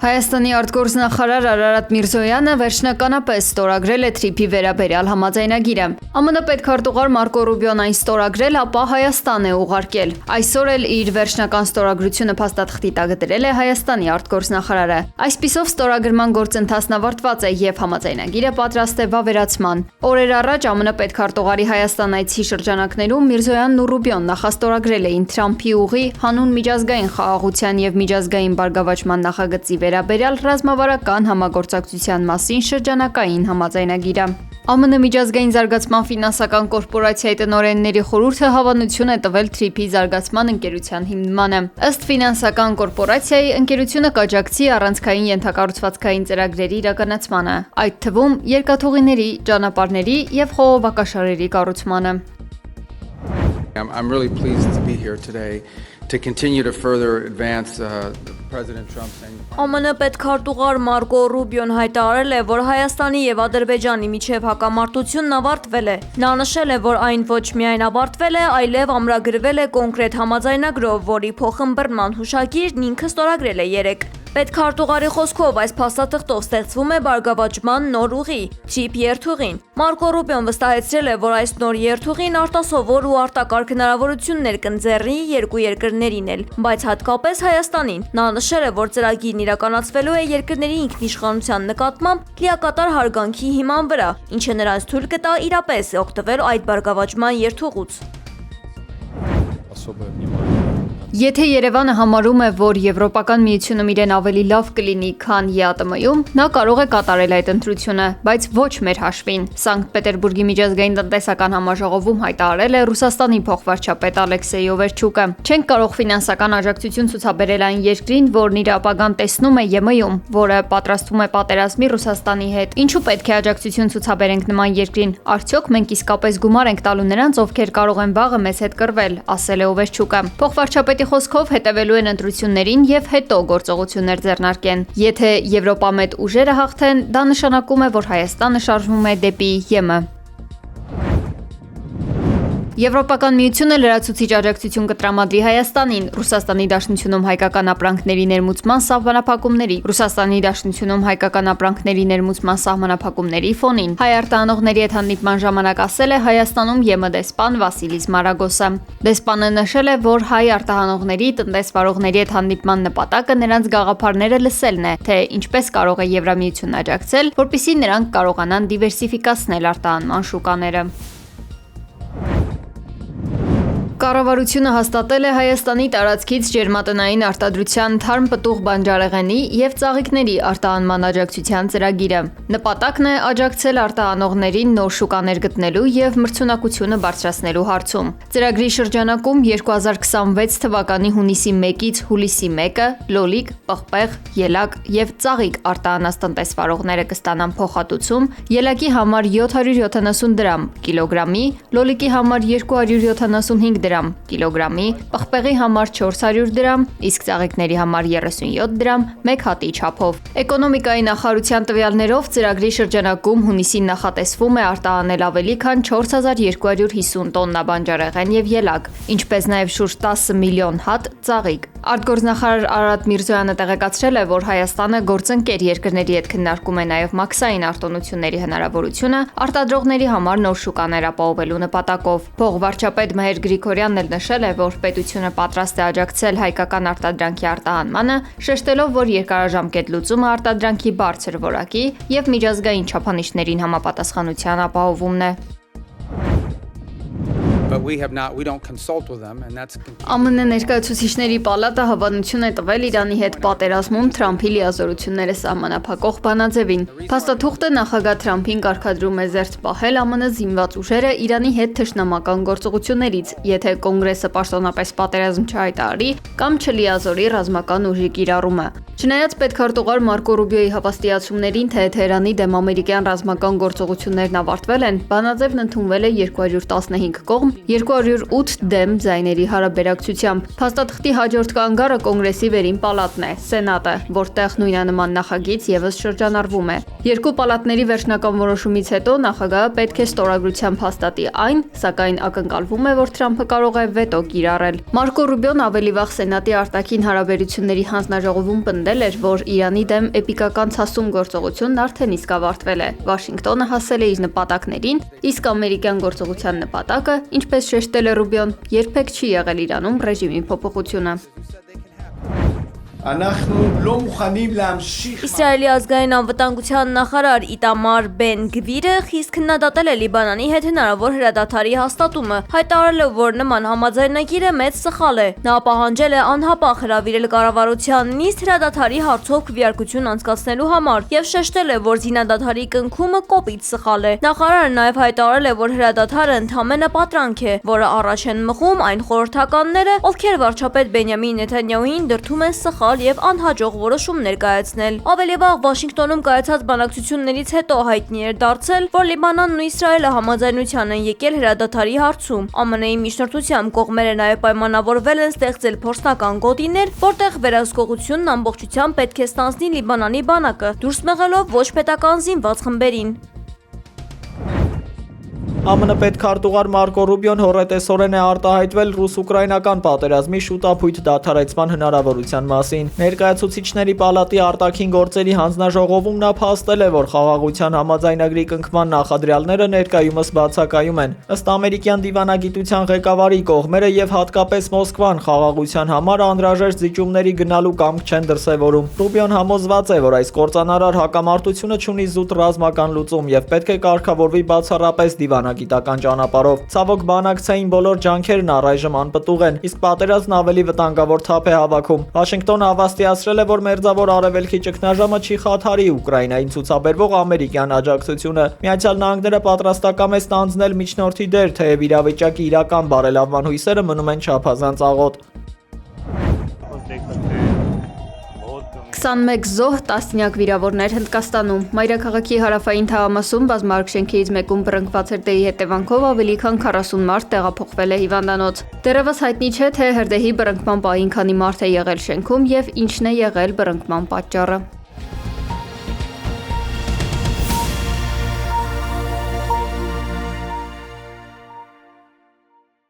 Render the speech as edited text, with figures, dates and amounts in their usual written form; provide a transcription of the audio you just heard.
Հայաստանի արտգործնախարար Արարատ Միրզոյանը վերջնականապես ստորագրել է TRIP-ի վերաբերյալ համաձայնագիրը։ ԱՄՆ պետքարտուղար Մարկո Ռուբիոն այն ստորագրել, ապա Հայաստան է ուղարկել։ Այսօր էլ իր վերջնական ստորագրությունը փաստաթղթի տակ դրել է Հայաստանի արտգործնախարարը։ Այսպիսով ստորագրման գործընթացն ավարտված է եւ համաձայնագիրը պատրաստ է վավերացման։ Օրեր առաջ ԱՄՆ պետքարտուղարի Հայաստան այցի շրջանակներում Միրզոյանն ու Ռուբիոն նախաստորագրել էին Թրամփի ուղի հանուն միջազգային խաղաղության եւ միջազգային բարգավաճման նախագծի վերաբերյալ ռազմավարական համագործակցության մասին շրջանակային համաձայնագիրը։ ԱՄՆ միջազգային զարգացման ֆինանսական կորպորացիայի տնօրենների խորհուրդը հավանություն է տվել TRIP-ի զարգացման ընկերության հիմնմանը։ Ըստ ֆինանսական կորպորացիայի, ընկերությունը կաջակցի առանցքային ենթակառուցվածքային ծրագրերի իրականացմանը, այդ թվում երկաթուղիների, ճանապարհների եւ խողովակաշարերի կառուցմանը։ I'm really pleased to be here today to continue to further advance President Trump's ԱՄՆ պետքարտուղար Մարկո Ռուբիոն հայտարարել է, որ Հայաստանի եւ Ադրբեջանի միջև հակամարտությունն ավարտվել է։ Նա նշել է, որ այն ոչ միայն ավարտվել է, այլև ամրագրվել է կոնկրետ համաձայնագրով, որի փոխըմբռնման հուշագիրն ինքը ստորագրել է երեկ։ Պետքարտուղարի խոսքով այս փաստաթղթով ստեղծվում է բարգավաճման նոր ուղի՝ TRIP երթուղին։ Մարկո Ռուբիոն վստահեցրել է, որ այս նոր երթուղին արտասովոր ու արտակարգ հնարավորություններ կընձեռի երկու երկրներին էլ, բայց հատկապես Հայաստանին։ Նա նշել է, որ ծրագիրն իրականացվելու է երկրների ինքնիշխանության նկատմամբ լիակատար հարգանքի հիման վրա, ինչը նրանց թույլ կտա իրապես օգտվել այդ բարգավաճման երթուղուց։ Եթե Երևանը համարում է, որ Եվրոպական միությունում իրեն ավելի լավ կլինի, քան ԵԱՏՄ-ում, նա կարող է կատարել այդ ընտրությունը, բայց ոչ մեր հաշվին։ Սանկտ Պետերբուրգի միջազգային տնտեսական համաժողովում հայտարարել է Ռուսաստանի փոխվարչապետ Ալեքսեյ Օվերչուկը։ Չենք կարող ֆինանսական աջակցություն ցուցաբերել այն երկրին, որն իր ապագան տեսնում է ԵՄ-ում, որը պատրաստվում է պատերազմի Ռուսաստանի հետ։ Ինչու պետք է աջակցություն ցուցաբերենք նման երկրին։ Արդյոք մենք իսկապես գումար ենք տալու նրանց, ովքեր կարող են վաղը մեզ հետ կռվել, ասել է Օվերչուկը։ Փոխվարչապետի խոսքով հետևելու են ընտրություններին եւ հետո գործողություններ ձեռնարկեն։ Եթե Եվրոպամետ ուժերը հաղթեն, դա նշանակում է, որ Հայաստանը շարժվում է դեպի ԵՄ։ Եվրոպական միությունը լրացուցիչ աջակցություն կտրամադրի Հայաստանին Ռուսաստանի Դաշնությունում հայկական ապրանքների ներմուծման սահմանափակումների ֆոնին։ Հայ արտահանողների հետ հանդիպման ժամանակ ասել է Հայաստանում ԵՄ դեսպան Վասիլիս Մարագոսը։ Դեսպանը նշել է, որ հայ արտահանողների, տնտեսվարողների հետ հանդիպման նպատակը նրանց գաղափարները լսելն է, թե ինչպես կարող է Եվրամիությունն աջակցել, որպեսզի նրանք կարողանան դիվերսիֆիկացնել արտահանման շուկաները։ Կառավարությունը հաստատել է Հայաստանի տարածքից ջերմատնային արտադրության թարմ պտուղ բանջարեղենի եւ ծաղիկների արտահանման աջակցության ծրագիրը։ Նպատակն է աջակցել արտահանողներին նոր շուկաներ գտնելու եւ մրցունակությունը բարձրացնելու հարցում։ Ծրագրի շրջանակում 2026 թվականի հունիսի 1-ից հուլիսի 1-ը լոլիկ, պղպեղ, ելակ եւ ծաղիկ արտահանած տնտեսվարողները կստանան փոխհատուցում ելակի համար 770 դրամ կիլոգրամի, լոլիկի համար 275 դրամ կիլոգրամի, պղպեղի համար 400 դրամ, իսկ ծաղիկների համար 37 դրամ մեկ հատի չափով։ Էկոնոմիկայի նախարարության տվյալներով ծրագրի շրջանակում հունիսին նախատեսվում է արտահանել ավելի քան 4250 տոննա բանջարեղեն եւ ելակ, ինչպես նաեւ շուրջ 10 միլիոն հատ ծաղիկ։ Արտգործնախարար Արարատ Միրզոյանը տեղեկացրել է, որ Հայաստանը գործընկեր երկրների հետ քննարկում է նաեւ մաքսային արտոնությունների հնարավորությունը արտադրողների համար նոր շուկաներ ապահովելու նպատակով։ Փոխվարչապետ Մհեր Գրիգորյանն էլ նշել է, որ պետությունը պատրաստ է աջակցել հայկական արտադրանքի արտահանմանը, շեշտելով, որ երկարաժամկետ լուծումը արտադրանքի բարձր որակի եւ միջազգային չափանիշներին համապատասխանության ապահովումն է։ ԱՄՆ ներկայացուցիչների պալատը հավանություն է տվել Իրանի հետ պատերազմում Թրամփի լիազորությունները սահմանափակող բանաձևին։ Փաստաթուղթը նախագահ Թրամփին կարգադրում է զերծ պահել ԱՄՆ զինված ուժերը Իրանի հետ թշնամական գործողություններից, եթե կոնգրեսը պաշտոնապես պատերազմ չհայտարարի կամ չլիազորի ռազմական ուժի կիրառումը։ Չնայած պետքարտուղար Մարկո Ռուբիոյի հավաստիացումներին, թե Թեհրանի դեմ ամերիկյան ռազմական գործողություններն ավարտվել են, բանաձևն ընդունվել է 215 կողմ 208 դեմ ձայների հարաբերակցությամբ։ Փաստաթղթի հաջորդ կանգառը կոնգրեսի վերին պալատն է, սենատը, որտեղ նույնանման նախագիծ եւս շրջանառվում է։ Երկու պալատների վերջնական որոշումից հետո նախագահը պետք է ստորագրությամբ հաստատի այն, սակայն ակնկալվում է, որ Թրամփը կարող է վետո կիրառել։ Մարկո Ռուբիոն ավելի վաղ սենատի արտաքին հարաբերությունների հանձնաժողովում պնդել էր, որ Իրանի դեմ էպիկական ցասում գործողությունն արդեն իսկ ավարտվել է։ Վաշինգտոնը հասել է իր նպատակներին, իսկ ամերիկյան գործողության նպատակը, ինչպես շեշտել է Ռուբիոն, երբեք չի եղել Իրանում ռեժիմի փոփոխությունը։ Իսրայելի ազգային անվտանգության նախարար Իտամար Բեն Գվիրը խիստ քննադատել է Լիբանանի հետ հնարավոր հրադադարի հաստատումը, հայտարարել է, որ նման համաձայնագիրը մեծ սխալ է։ Նա պահանջել է անհապաղ հրավիրել կառավարության նիստ հրադադարի հարցով քվեարկություն անցկացնելու համար եւ շեշտել է, որ զինադադարի կնքումը կոպիտ սխալ է։ Նախարարը նաեւ հայտարարել է, որ հրադադարը ընդամենը պատրանք է, որը առաջ են մղում այն խորհրդականները, ովքեր վարչապետ Բենյամին Նեթանյահուին դրդում են սխալ եւ անհաջող որոշում ներկայացնել։ Ավելի վաղ Վաշինգտոնում կայացած բանակցություններից հետո հայտնի էր դարձել, որ Լիբանանն ու Իսրայելը համաձայնության են եկել հրադադարի հարցում։ ԱՄՆ-ի միջնորդությամբ կողմերը նաեւ պայմանավորվել են ստեղծել փորձնական գոտիներ, որտեղ վերահսկողությունն ամբողջությամբ պետք է ստանձնի Լիբանանի բանակը, դուրս մղելով ոչ պետական զինված խմբերին։ ԱՄՆ պետքարտուղար Մարկո Ռուբիոն հոռետեսորեն է արտահայտվել ռուս-ուկրաինական պատերազմի շուտափույթ դադարեցման հնարավորության մասին։ Ներկայացուցիչների պալատի արտաքին գործերի հանձնաժողովում նա փաստել է, որ խաղաղության համաձայնագրի կնքման նախադրյալները ներկայումս բացակայում են։ Ըստ ամերիկյան դիվանագիտության ղեկավարի, կողմերը եւ հատկապես Մոսկվան խաղաղության համար անհրաժեշտ զիջումների գնալու կամք չեն դրսևորում։ Ռուբիոն համոզված է, որ այս կործանարար հակամարտությունը չունի զուտ ռազմական լուծում եւ պետք է կարգավորվի բացառապես դիվանագիտական ճանապարհով։ Ցավոք բանակցային բոլոր ջանքերն առայժմ անպտուղ են, իսկ պատերազմն ավելի վտանգավոր թափ է հավաքում։ Վաշինգտոնը հավաստիացրել է, որ մերձավոր արևելքի ճգնաժամը չի խաթարի Ուկրաինային ցուցաբերվող ամերիկյան աջակցությունը։ Միացյալ Նահանգները պատրաստակամ է ստանձնել միջնորդի դեր, թեև իրավիճակի իրական բարելավման հույսերը մնում են չափազանց աղոտ։ 21 զոհ, տասնյակ վիրավորներ Հնդկաստանում։ Մայրաքաղաքի հարավային թաղամասում բազմարկ շենքերից մեկում բռնկված հրդեհի հետևանքով ավելի քան 40 մարդ տեղափոխվել է հիվանդանոց։ Դեռևս հայտնի չէ, թե հրդեհի բռնկման պահին քանի մարդ է եղել շենքում եւ ինչն է եղել բռնկման պատճառը։